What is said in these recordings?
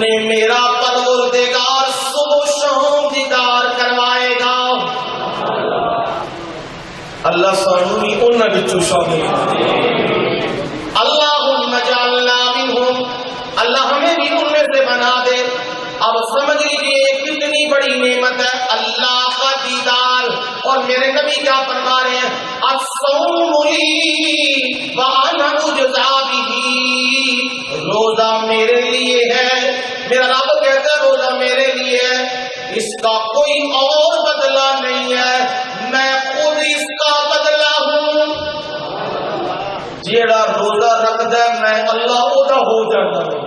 انہیں میرا پروردگار صبح شام دیدار کروائے گا۔ اللہ سانو بھی انہاں وچوں شامل اللہم اجعلنا منہم، اللہ ہمیں بھی ان میں سے بنا دے۔ اب سمجھ لیجیے کتنی بڑی نعمت ہے اللہ کا دیدار۔ اور میرے نبی کیا فرما رہے ہیں؟ الصوم لی وانا اجزا بہ، روزہ میرے لیے ہے، میرا رب کہتا ہے روزہ میرے لیے ہے، اس کا کوئی اور بدلہ نہیں ہے، میں خود اس کا بدلہ ہوں۔ جیڑا روزہ رکھدا ہے میں اللہ او دا ہو جاتا ہوں۔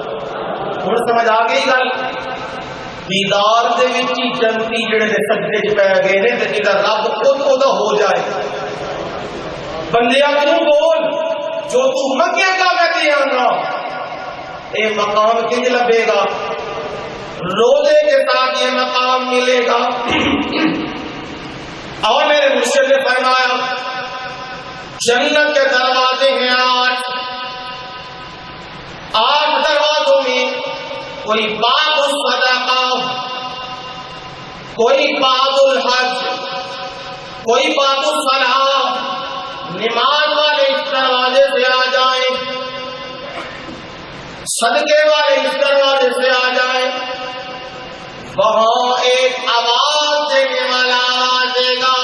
ہن سمجھ آ گئی گل؟ دیدار دے وچ ہی جنتی جڑے دے سجدے چ پے گئے نے تے جڑا رب خود او دا ہو جائے۔ بندیا تو بول جو تو منگے گا میں دیاں گا، اے مقام کنج لبے گا؟ روزے کے ساتھ یہ مقام ملے گا۔ اور میرے مرشد نے فرمایا جنت کے دروازے ہیں آٹھ دروازوں میں کوئی باب الصدقہ، کوئی باب الحج، کوئی باب الصلاۃ، نماز والے اس دروازے سے آ جائیں، صدقے والے اس دروازے سے آ جائیں۔ وہاں ایک آواز دینے والا آواز دے گا،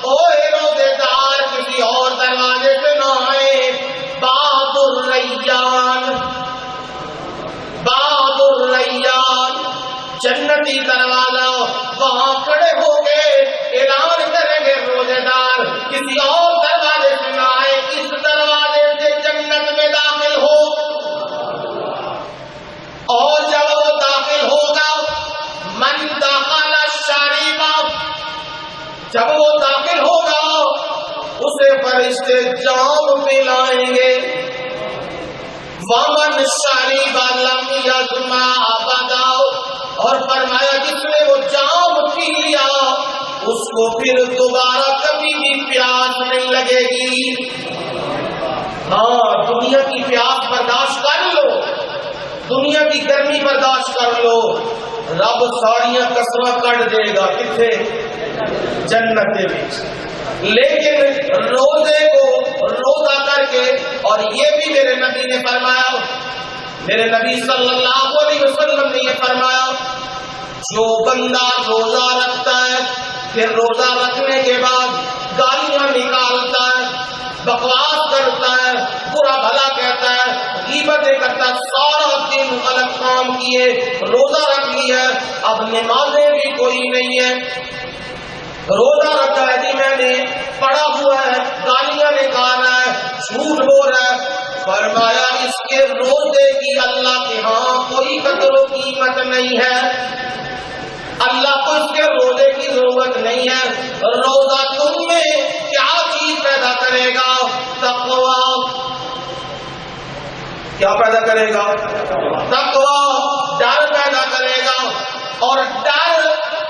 اوے روزے دار کسی اور دروازے سے نہ آئے، باب الریان، باب الریان جنتی دروازہ۔ وہاں کھڑے ہو کے اعلان کریں گے روزے دار کسی اور دروازے سے نہ آئے، اس دروازے سے جنت میں داخل ہو۔ اور جب وہ داخل ہوگا من دخل الشریعہ، جب وہ داخل ہوگا اسے فرشتے جام پلائیں گے۔ ومن شرب لم یظمأ ابدا، اور فرمایا جس نے وہ جام پی لیا اس کو پھر دوبارہ کبھی بھی پیاس نہیں لگے گی۔ ہاں دنیا کی پیاس برداشت کر لو، دنیا کی گرمی برداشت کر لو، رب ساڑیاں قسماں کٹ دے گا کتنے؟ جنت کے وچ۔ لیکن روزے کو روزہ کر کے، اور یہ بھی میرے نبی نے فرمایا، میرے نبی صلی اللہ علیہ وسلم نے یہ فرمایا جو بندہ روزہ رکھتا ہے پھر روزہ رکھنے کے بعد گالیاں نکالتا ہے، بکواس کرتا ہے، برا بھلا کہتا ہے، غیبتیں کرتا ہے، سارا دن غلط کام کیے، روزہ رکھ لیا، اب نمازیں بھی کوئی نہیں ہے، روزہ رکھا ہے جی میں نے، پڑا ہوا ہے، گالیاں نکال رہا ہے، جھوٹ بول رہا ہے، فرمایا اس کے روزے کی اللہ کے ہاں کوئی قدر و قیمت نہیں ہے، اللہ کو اس کے روزے کی ضرورت نہیں ہے۔ روزہ تم میں کیا چیز پیدا کرے گا؟ تقوی۔ کیا پیدا کرے گا؟ تقوی، ڈر پیدا کرے گا۔ اور ڈر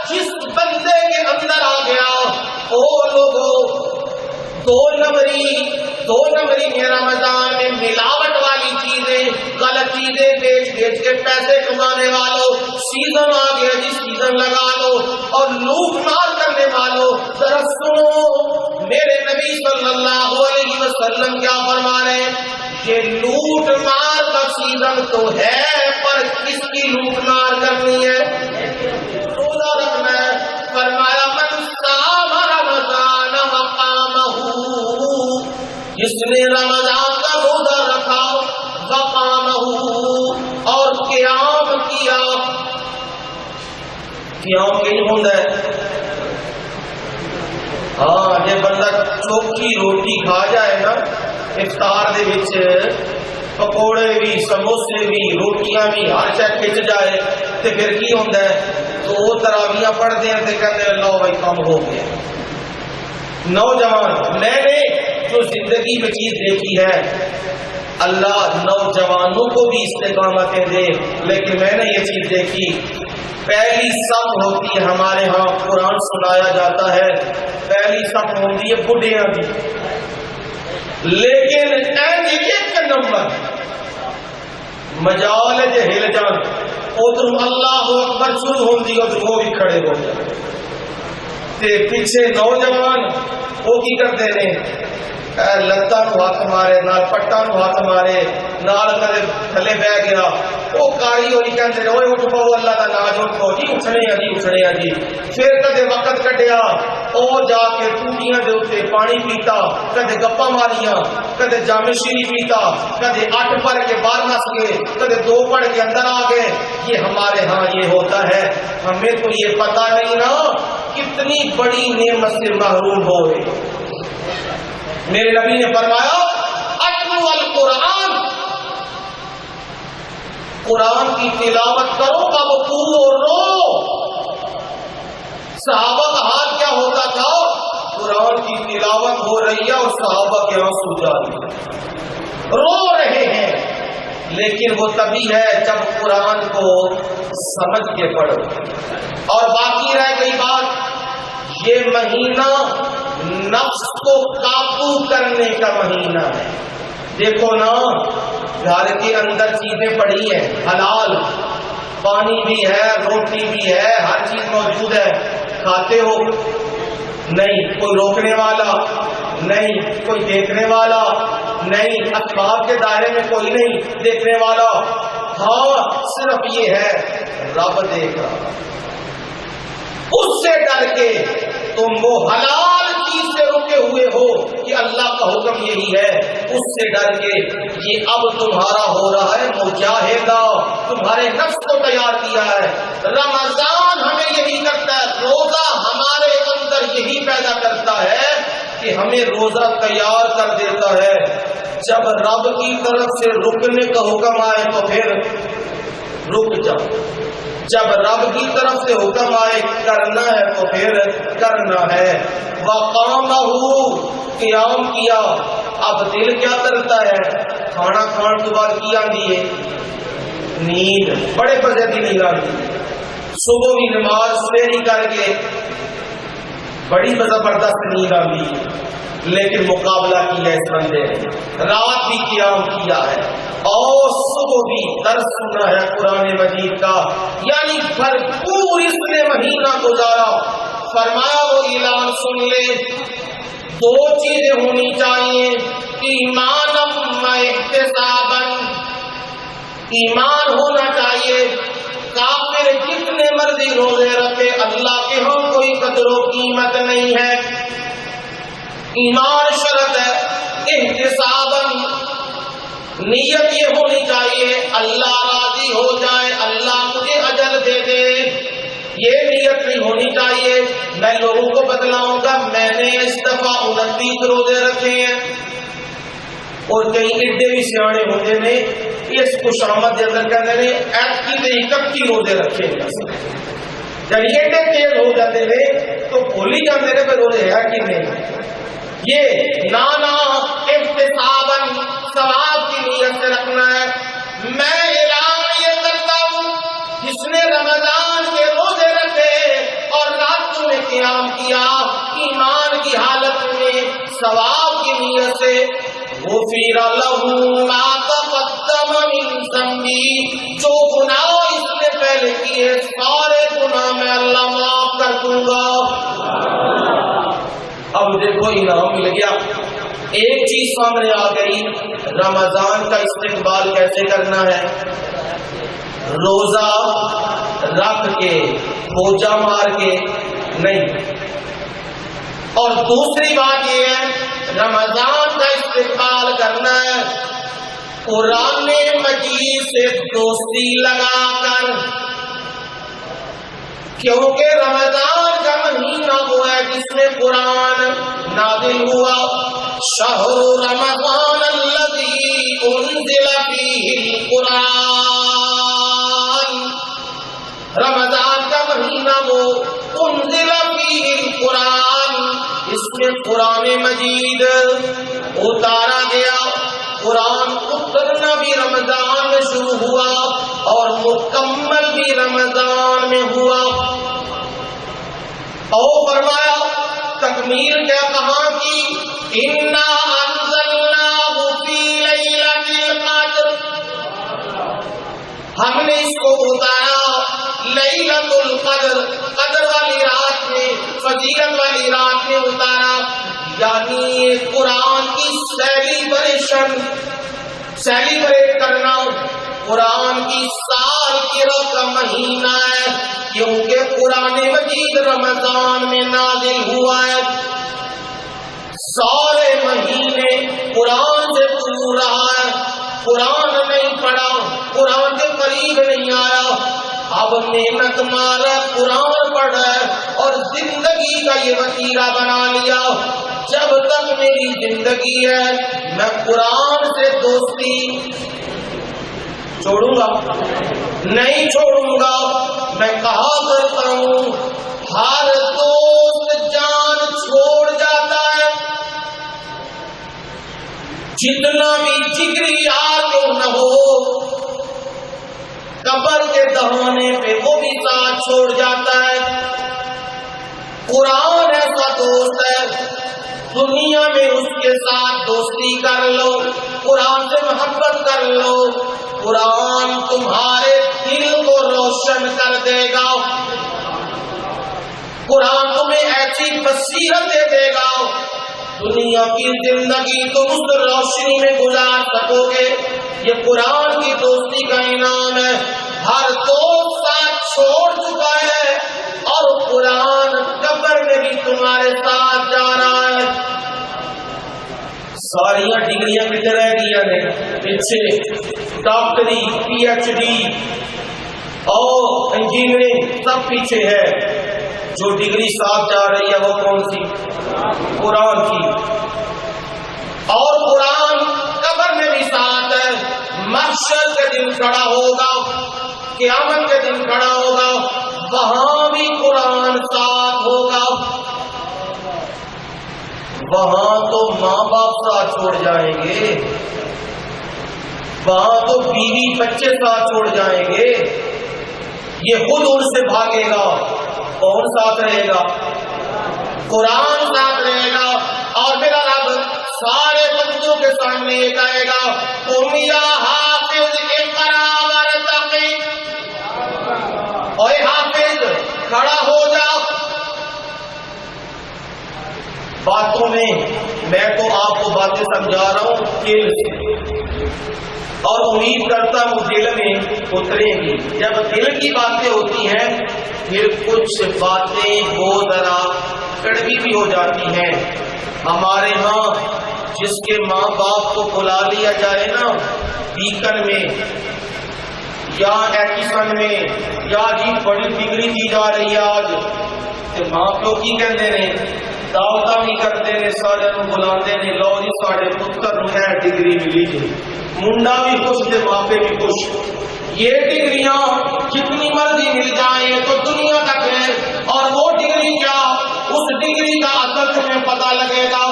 جس بندے کے اندر آ گیا، او لوگوں دو نمبری میں رمضان میں ملاوٹ والی چیزیں، غلط چیزیں بیچ کے پیسے کمانے والوں، سیزن آ گیا جی سیزن لگا لو، اور لوٹ مار کرنے والوں ذرا سنو میرے نبی صلی اللہ علیہ وسلم کیا فرما رہے ہیں؟ یہ لوٹ مار کا سیزن تو ہے پر کس کی لوٹ مار کرنی ہے؟ روزہ رکھنا ہے۔ فرمایا من صام رمضان وقامہ، جس نے رمضان کا روزہ رکھا، وقامہ اور قیام کیا۔ قیام کہیں ہوتا ہے؟ ہاں جے بندہ چوکھی روٹی کھا جائے نا افطار دے وچ، پکوڑے بھی، سموسے بھی، روٹیاں بھی، ہر شے کھچ جائے تے پھر کی ہوندا ہے؟ تو وہ تراویحاں پڑھتے ہیں تے کہتے ہیں اللہ بھائی کام ہو گیا۔ نوجوان میں نے جو زندگی میں چیز دیکھی ہے، اللہ نوجوانوں کو بھی استقامتیں دے، لیکن میں نے یہ چیز دیکھی، پہلی صف ہوتی ہے ہمارے ہاں قرآن سنایا جاتا ہے، پہلی صف ہوتی ہے بڈھیاں کی، لیکن ایک نمبر مجال ہل جان ادھر اللہ اکبر شروع ہوندی ادھر وہ بھی کھڑے ہو جائے تے پیچھے نوجوان وہ کی کرتے نے لتاں نو ہاتھ مارے نال پٹاں نو ہاتھ مارے نال کدے تھلے بہ گیا وہ کاری ہوئی کہندے نے اوئے اٹھ پاؤ اللہ دا نام جوڑو جی اٹھنے ہیں جی پھر کدے وقت کڈیا او جا کے ٹوٹیاں دے اوتے پانی پیتا کدے گپاں ماریاں کدے جامع شیری پیتا کدے 8 پڑھ کے باہر نس گئے کدے 2 پڑھ کے اندر آ گئے یہ ہمارے ہاں یہ ہوتا ہے ہمیں تو یہ پتہ نہیں نا کتنی بڑی نعمت سے محروم ہو گئے میرے نبی نے فرمایا اتلو القرآن قرآن کی تلاوت کرو وابکو اور رو صحابہ کا حال کیا ہوتا تھا قرآن کی تلاوت ہو رہی ہے اور صحابہ کے آنسو جاری رو رہے ہیں لیکن وہ تبھی ہے جب قرآن کو سمجھ کے پڑھو اور باقی رہ گئی بات یہ مہینہ نفس کو قابو کرنے کا مہینہ ہے دیکھو نا گھر کے اندر چیزیں پڑی ہیں حلال پانی بھی ہے روٹی بھی ہے ہر چیز موجود ہے کھاتے ہو نہیں کوئی روکنے والا نہیں کوئی دیکھنے والا نہیں اسباب کے دائرے میں کوئی نہیں دیکھنے والا ہاں صرف یہ ہے رب دیکھ رہا اس سے ڈر کے تم وہ حلال چیز سے رکے ہوئے ہو کہ اللہ کا حکم یہی ہے اس سے ڈر کے یہ اب تمہارا ہو رہا ہے مجاہدہ تمہارے نفس کو تیار کیا ہے رمضان ہمیں یہی کرتا ہے روزہ ہمارے اندر یہی پیدا کرتا ہے کہ ہمیں روزہ تیار کر دیتا ہے جب رب کی طرف سے رکنے کا حکم آئے تو پھر رک جاؤ جب رب کی طرف سے حکم آئے کرنا ہے تو پھر کرنا ہے وقامہ قیام کیا اب دل کیا کرتا ہے کھانا کھان کے بعد کی آتی ہے نیند بڑے مزے کی نیند آتی ہے صبح بھی نماز سویری کر کے بڑی زبردست نیند آتی ہے لیکن مقابلہ کیا اس بندے نے رات بھی قیام کیا ہے اور صبح بھی درس سنا ہے قرآن مجید کا یعنی بھرپور اس نے مہینہ گزارا فرمایا وہ اعلان سن لے 2 چیزیں ہونی چاہیے ایمانم و احتسابن ایمان ہونا چاہیے کافر جتنے مرضی روزے رکھے اللہ کے ہاں کوئی قدر و قیمت نہیں ہے ایمان شرط ہے احتساباً نیت یہ ہونی چاہیے اللہ راضی ہو جائے اللہ مجھے اجر دے دے یہ نیت نہیں ہونی چاہیے میں لوگوں کو بتلاؤں گا میں نے اس دفعہ 29 روزے رکھے ہیں اور کئی ایڈے بھی سیانے ہوتے نے اس خوش آمد کے اندر کہتے ہیں ایتکی دے 31 روزے رکھے جب ایڈے تیز ہو جاتے ہیں تو بھول ہی جاتے ہیں کہ روزے ہے کہ نہیں یہ نانا احتساباً ثواب کی نیت سے رکھنا ہے میں اعلان یہ کرتا ہوں جس نے رمضان کے روزے رکھے اور راتوں میں قیام کیا ایمان کی حالت میں ثواب کی نیت سے غفر له ما تقدم من ذنبی جو گناہ اس نے پہلے کیے سارے گناہ میں اللہ معاف کر دوں گا اب دیکھو انعام مل گیا ایک چیز سامنے آ گئی رمضان کا استقبال کیسے کرنا ہے روزہ رکھ کے بوجھا مار کے نہیں اور دوسری بات یہ ہے رمضان کا استقبال کرنا ہے قرآن مجید سے دوستی لگا کر کیونکہ رمضان کا مہینہ وہ ہے جس میں قرآن نازل ہوا شہر رمضان الذی انزل فیہ القرآن رمضان کا مہینہ وہ انزل فیہ القرآن اس میں قرآن مجید اتارا گیا قرآن اترنا بھی رمضان میں شروع ہوا اور مکمل بھی رمضان میں ہوا اور فرمایا تکمیل کیا کہاں کی انا انزلناہ فی لیلۃ القدر ہم نے اس کو اتارا لیلۃ القدر، قدر والی رات میں، فضیلت والی رات میں اتارا، یعنی قرآن کی سیلیبریٹ کرنا، قرآن کی سالگرہ کا مہینہ ہے، کیونکہ قرآن مجید رمضان میں نازل ہوا ہے، سارے مہینے قرآن سے دور رہا ہے، قرآن نہیں پڑھا، قرآن کے قریب نہیں آیا، اب محنت مارا قرآن پڑھا اور زندگی کا یہ وسیلہ بنا لیا، جب تک میری زندگی ہے میں قرآن سے دوستی چھوڑوں گا نہیں چھوڑوں گا۔ میں کہا کرتا ہوں ہر دوست جان چھوڑ جاتا ہے، جتنا بھی جگری یار کیوں نہ ہو، قبر کے دہانے پہ وہ بھی ساتھ چھوڑ جاتا ہے۔ قرآن ایسا دوست ہے، دنیا میں اس کے ساتھ دوستی کر لو، قرآن سے محبت کر لو، قرآن تمہارے دل کو روشن کر دے گا، قرآن تمہیں ایسی بصیرتیں دے گا، دنیا کی زندگی تم اس روشنی میں گزار سکو گے۔ یہ قرآن کی دوستی کا انعام ہے۔ ہر دوست ساتھ چھوڑ چکا ہے اور قرآن قبر میں بھی تمہارے ساتھ جا رہا ہے۔ ساریاں ڈگریاں کتنے رہ گئی ہیں پیچھے، ڈاکٹری، پی ایچ ڈی اور انجینئرنگ سب پیچھے ہے، جو ڈگری ساتھ جا رہی ہے وہ کون سی؟ قرآن کی۔ اور قرآن قبر میں بھی ساتھ ہے، محشر کے دن کھڑا ہوگا، قیامت کے دن کھڑا ہوگا، وہاں بھی قرآن ساتھ ہوگا۔ وہاں تو ماں باپ ساتھ چھوڑ جائیں گے، وہاں تو بیوی بچے ساتھ چھوڑ جائیں گے، یہ خود ان سے بھاگے گا، کون ساتھ رہے گا؟ قرآن ساتھ رہے گا۔ اور میرا رب سارے بندوں کے سامنے یہ کہے گا قم یا حافظ اقرا وارتقی، اے حافظ کھڑا ہو جا۔ باتوں میں تو آپ کو باتیں سمجھا رہا ہوں دل سے، اور امید کرتا ہوں دل میں اتریں گی۔ جب دل کی باتیں ہوتی ہیں پھر کچھ باتیں وہ ذرا کڑوی بھی ہو جاتی ہیں۔ ہمارے ہاں جس کے ماں باپ کو بلا لیا جائے نا بیکن میں یا ایکسن میں، یا جی بڑی ڈگری دی جا رہی ہے آج، تو ماں پیو کی کہتے ہیں دعوتاں بھی کرتے ہیں، سارے بلاتے ہیں، لو جی ساڑے پتر ہے ڈگری ملی جی، منڈا بھی خوش تھے ماپے بھی خوش۔ یہ ڈگریاں جتنی مرضی مل جائیں تو دنیا تک ہے، اور وہ ڈگری کیا، اس ڈگری کا اصل تمہیں پتہ لگے گا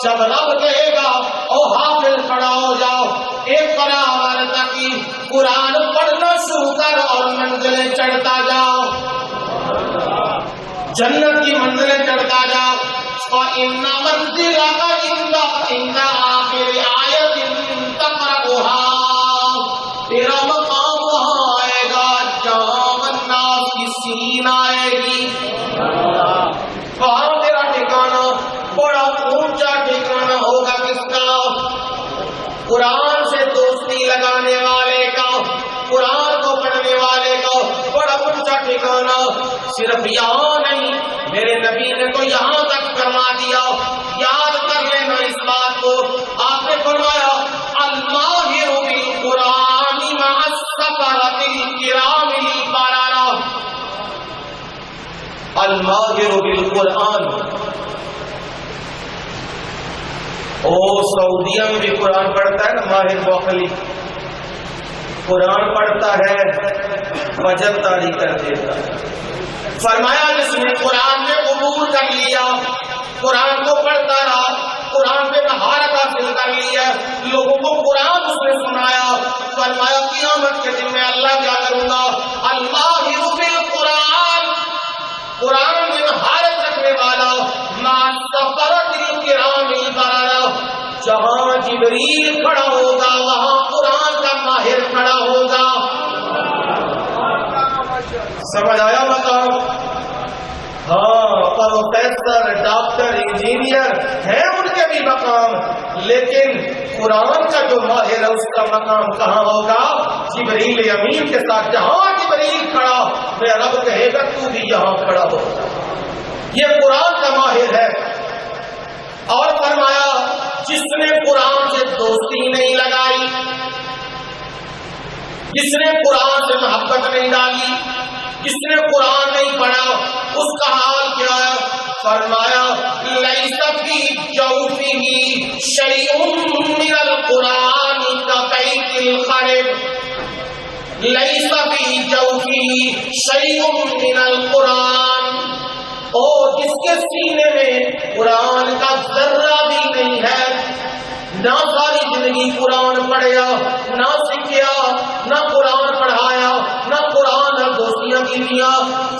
جب رب کہے گا او حافظ کھڑا ہو جاؤ، ایک قرآن وارتقی، قرآن پڑھنا شروع کر اور منزلیں چڑھتا جاؤ، جنت کی منزلیں چڑھتا جاؤ۔ وَإِنَّ مَنزِلَكَ عِندَ آخِرِ آیَةٍ تَقْرَأُهَا، تیرا مقام وہاں آئے گا جہاں الناس کی سین آئے گی، وہاں تیرا ٹھکانہ بڑا اونچا ٹھکانہ ہوگا۔ کس کا؟ قرآن سے دوستی لگانے والے کا، قرآن کو پڑھنے والے کا بڑا اونچا ٹھکانہ۔ صرف یہاں نہیں، میرے نبی نے تو یہاں تک فرما دیا، یاد کر لینا اس بات کو۔ آپ نے فرمایا الماہر بالقرآن مع السفرۃ الکرام البررہ، الماہر بالقرآن۔ او سعودیہ میں بھی قرآن پڑھتا ہے نا ماہر موخلی، قرآن پڑھتا ہے وجب طاری کر دیتا ہے۔ فرمایا جس نے قرآن میں قبول کر لیا، قرآن کو پڑھتا رہا، قرآن پہ مہارت حاصل کر لیا، لوگوں کو قرآن اس نے سنایا، فرمایا قیامت کے دن میں اللہ کیا کروں گا، الماہر بالقرآن، قرآن میں مہارت رکھنے والا، مع السفرۃ الکرام البررہ، جہاں جبریل کھڑا ہوگا وہاں قرآن کا ماہر کھڑا ہوگا۔ ہاں پروفیسر ڈاکٹر انجینئر ہیں ان کے بھی مقام، لیکن قرآن کا جو ماہر ہے اس کا مقام کہاں ہوگا؟ جبریل امین کے ساتھ جہاں جبریل کھڑا میرا رب کہے گا تو بھی یہاں کھڑا ہو. یہ قرآن کا ماہر ہے. اور فرمایا جس نے قرآن سے دوستی نہیں لگائی، جس نے قرآن سے محبت نہیں ڈالی، جس نے قرآن نہیں پڑھا، اس کا حال کیا ہے؟ فرمایا لیس فی جوفہ شیء من القرآن کبیت الخرب، لیس فی جوفہ شیء من القرآن، اور جس کے سینے میں قرآن کا ذرہ بھی نہیں ہے، نہ ساری زندگی قرآن پڑھیا، نہ سیکھیا، نہ قرآن پڑھایا، نہ قرآن نہ دوستیاں کیتیاں،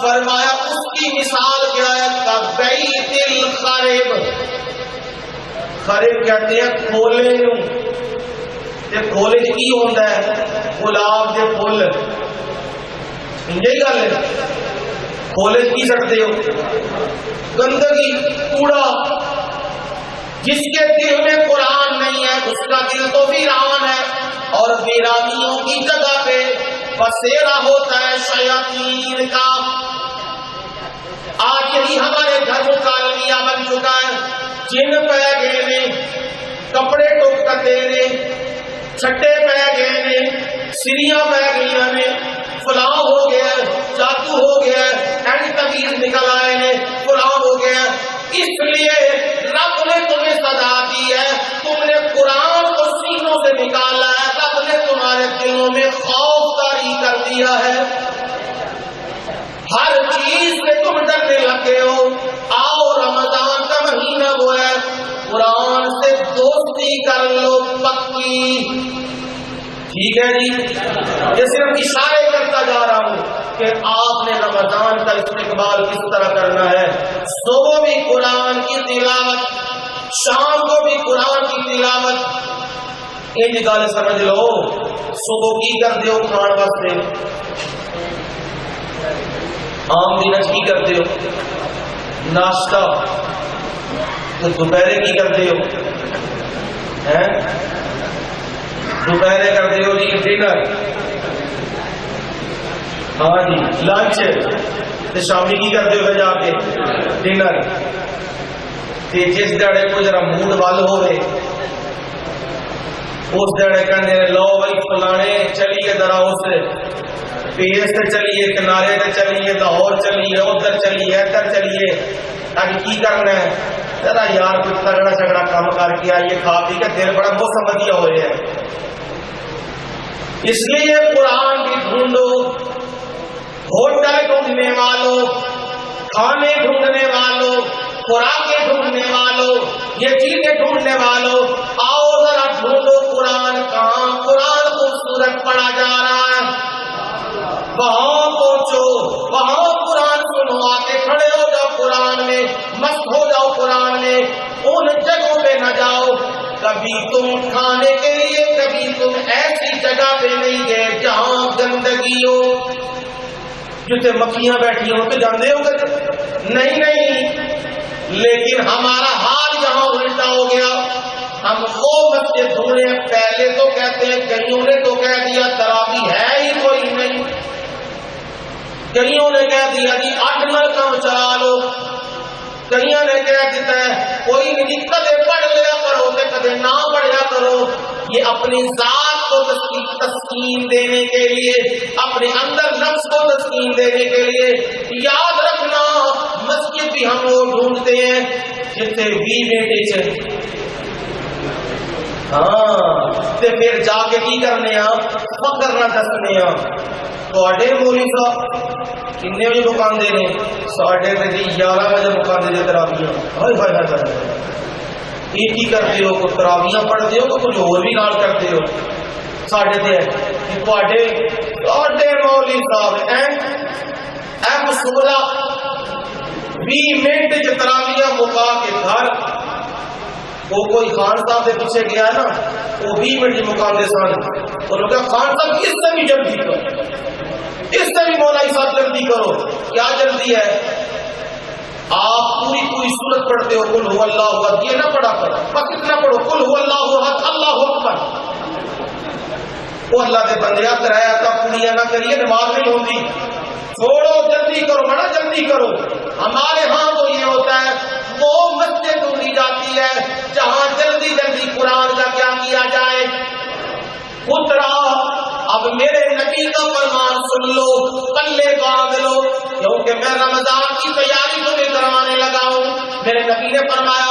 فرمایا اس کی مثال کیا ہے؟ کبیت الخرب. خرب کہتے ہیں کھولے نو، تے کھولے کی ہوندا ہے؟ گلاب دے پھول. یہی گل ہے. کھولے کی سکتے ہو؟ گندگی، کوڑا. جس کے دل میں قرآن نہیں ہے اس کا دل تو ویران ہے، اور ویرانیوں کی جگہ پہ بسیرا ہوتا ہے شیاطین کا. آج یہی ہمارے گھر کا المیہ بن چکا ہے. جن پہ گئے نے، کپڑے ٹوک کتے نے، چھٹے پہ گئے نے، سریاں پہ گئی نے، فلاں ہو گیا، جادو ہو گیا، اینڈ تمیز نکل آئے نے، فلاں ہو گیا. اس لیے رب نے تمہیں سزا دی ہے، تم نے قرآن کو سینوں سے نکالا ہے، رب نے تمہارے دلوں میں خوف طاری کر دیا ہے. ہر چیز سے تم ڈرنے لگے ہو. آؤ رمضان کا مہینہ وہ ہے، قرآن سے دوستی کر لو پکی. ٹھیک ہے جی، یہ صرف اشارے کرتا جا رہا ہوں کہ آپ نے رمضان کا استقبال کس طرح کرنا ہے. صبح بھی قرآن کی تلاوت، شام کو بھی قرآن کی تلاوت. ان گل سمجھ لو. صبح کی کرتے ہو کھان واسطے، عام دن کی کرتے ہو ناشتہ، تو دوپہرے کی کرتے ہو؟ دوپہرے کرتے ہو جی ڈنر، ہاں جی لنچ، تو شامی کی کرتے ہو جا کے ڈنر. جس دہڑے کو ذرا موڈ ول ہوئے اس دہڑے کہنے لو بھائی فلانے چلیے ذرا اس پیس سے چلیے، کنارے سے چلیے، لاہور چلیے، ادھر چلیے، ادھر چلیے. اب کی کرنا ہے؟ ذرا یار کچھ تگڑا شگڑا کام کر کے آئیے، کھا پی کے دل بڑا موسم بدیا ہو رہا ہے. اس لیے قرآن بھی ڈھونڈو. ہوٹل ڈھونڈنے والوں، کھانے ڈھونڈنے والوں، خوراکیں ڈھونڈنے والوں، یہ چیزیں ڈھونڈنے والوں، آؤ ذرا ڈھونڈو قرآن کہاں. قرآن خوبصورت پڑھا جا رہا ہے، وہاں پہنچو، وہاں قرآن سنو. آتے کھڑے ہو جاؤ قرآن میں، مست ہو جاؤ قرآن میں. ان جگہوں پہ نہ جاؤ. کبھی تم کھانے کے لیے، کبھی تم ایسی جگہ پہ نہیں گئے جہاں گندگی ہو، جتنے مکھیاں بیٹھی ہوں. تو جانتے ہو کہ نہیں. لیکن ہمارا حال یہاں الٹا ہو گیا. ہم وہ مسجد ڈھونڈے، پہلے تو کہتے ہیں، کئیوں نے تو کہہ دیا تراویح ہے ہی کوئی نہیں، کئیوں نے کہہ دیا جی 8 نرکاں چلا لو، کئیوں نے کہہ دیتا ہے کوئی نہیں، کدے پڑھ لیا کرو تے کدے نہ پڑھیا کرو. یہ اپنی ذات کو تسکین دینے کے لیے، اپنے اندر نفس کو تسکین دینے کے لیے. یاد رکھنا مسجد بھی ہم وہ ڈھونڈتے ہیں جتنے 20 بیٹے سے، ہاں تے پھر جا کے کی کرنے فخر نہ دسنے. تواڈے مولوی صاحب کنے بجے مکان دے نے؟ 11:30 بجے مکان دے تراویح. ہائے ہائے ہائے، یہ کی کرتے ہو؟ کوئی تراویح پڑھتے ہو کہ کچھ اور بھی نال کرتے ہو؟ ساڈے تے تواڈے مولوی صاحب ایم سورا 20 منٹ چ تراویح مکا کے گھر. وہ کوئی خان صاحب کے پیچھے گیا نا، وہ 20 منٹ مکانے سن. انہوں نے کہا خان صاحب اس سے بھی جلدی کرو، اس سے بھی مولوی صاحب جلدی کرو. کیا جلدی ہے؟ آپ پوری سورت پڑھتے ہو قل هو اللہ احد، یہ نہ پڑھا کرو، بس اتنا پڑھو قل هو اللہ احد اللہ اکبر۔ وہ اللہ کے بندے کرایا تھا پوریاں نہ کریے، نماز نہیں ہوتی، چھوڑو جلدی کرو، بڑا جلدی کرو۔ ہمارے ہاں تو یہ ہوتا ہے وہ مسجد ڈھونڈی جاتی ہے جہاں جلدی جلدی قرآن کا کیا کیا جائے، اترا۔ اب میرے نبی کا فرمان سن لو، پلے باندھ لو، کیونکہ میں رمضان کی تیاری تمہیں کروانے لگا ہوں۔ میرے نبی نے فرمایا